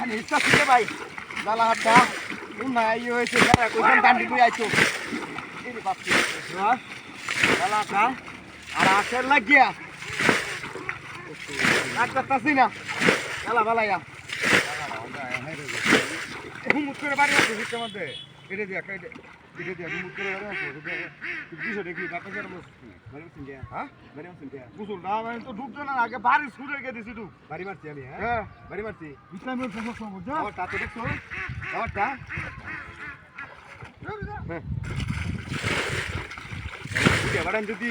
নিশ্চয় শিখে ভাই জ্বালা হাতটা নাই হয়েছে কইসাম ডান্ডি কই আইছো এই বাপি জ্বালা হাতটা আর আখের লাগিয়া একটা তাসি না জ্বালা বালাইয়া হুমুত করে বাড়ি আছে ভিতর মধ্যে এটা দিয়া কাইটে এটা দিয়া হুমুত করে বাড়ি আছে দুশো দেখি বাপা কেন বসছি বাড়ি মারছেন দিয়া হ্যাঁ বাড়ি মারছেন দিয়া বুঝুন না আমি তো ঢুকতো না আগে বাড়ি ছুটে রেখে দিছি ঢুক বাড়ি মারছি আমি হ্যাঁ বাড়ি মারছি ইসলামের ফসল সমুদ্র আমারটা তো দেখছো আমারটা হ্যাঁ বাড়ান যদি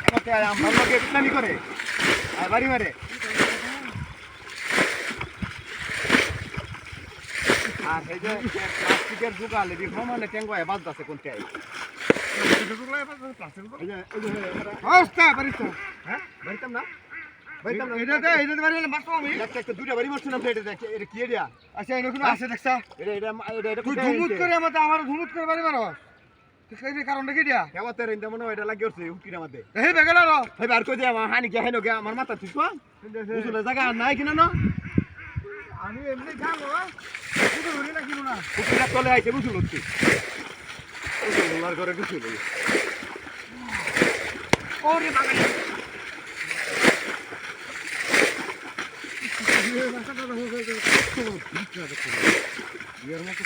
আমাকে আমার লোকে ইসলামি করে আর বাড়ি মারে আর এই যে প্লাস্টিকের জোগালে দি সমানে টেঙ্গায় বাজতাছে কোনটা প্লাস্টিকের জোগালে বাজতাছে প্লাস্টিকের এই যে হস্তা বাড়িতো হ্যাঁ বাড়িতাম না বাড়িতাম না এটা বাড়ি না মারছো আমি একটা দুইটা বাড়ি মারছ না এটা দেখ এটা কি এরিয়া আচ্ছা এনে কোনো আছে দেখছা এটা তুই ঘুমুত করে আমার ঘুমুত করে বাড়ি মারো সেই কারণটা কি দিয়া কেমতে রেন্দা মনে এটা লাগি করছে উকির মধ্যে এই বেগলা র এই বার কই দে আমার হানি কে হেনো গে আমার মাথা ঠিক না বুঝলে জায়গা নাই কিনা না আমি এমনি যাবো শুধু ধরে না কিনো না উকিরা চলে আইছে বুঝুল হচ্ছে ওলার ঘরে বুঝুল ওরে বাগানে ইয়ার মতো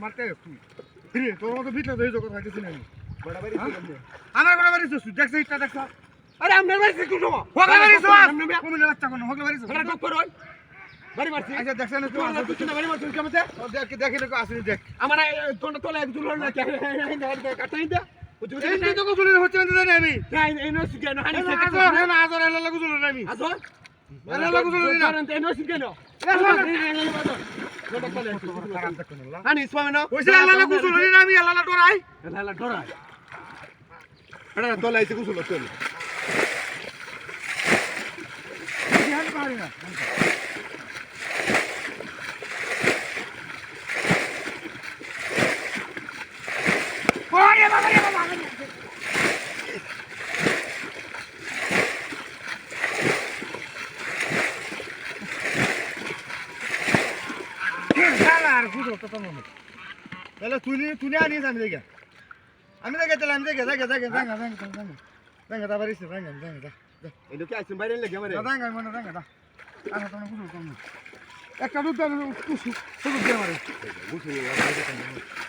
মারতে তুই তোর মতো ভিতরে ধরে যখন থাকতেছি না আমার বড় বাড়ি দেখছো ইটটা দেখছো আরে আমার বাড়ি কি করব হগলা বাড়ি সব কোন রাস্তা কোন হগলা বাড়ি সব ডক করই বাড়ি মারছি আচ্ছা দেখছেন তুই তুই বাড়ি মারছিস কেমতে দেখ দেখি দেখো আসেনি দেখ আমার তোর তোলে এক জুল না কাটাই দে এই তো জুল হচ্ছে না আমি না এই নো কেন হানি না আজর এলা লাগু জুল না আমি আজর এলা লাগু জুল না এই নো কেন হানি ইসমামে না ওইসে এলা লাগু জুল না আমি এলা ডরাই এটা তোলে আইছে কুসুল তোলে ধ্যান পারি না ওরে বাবা রে বাবা আর গুলো তো মনে তাহলে তুই আনিস আমি দেখে তাহলে আমি দেখে জাঙ্গা দা বাড়িছে জাঙ্গা দা এটা কি আইছেন বাইরে লাগে আমারে জাঙ্গা মনে জাঙ্গা দা আর তো গুলো কম একটা দুধ দাও শুধু দে আমারে গুলো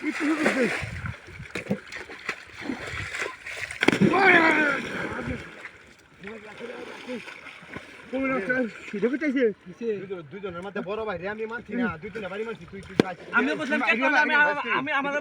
একটু শুধু দে দুইজনের মধ্যে বড় ভাই রে আমি মানছি না দুইজনের বাড়ি মানছি তুই আমি বললাম আমি আমাদের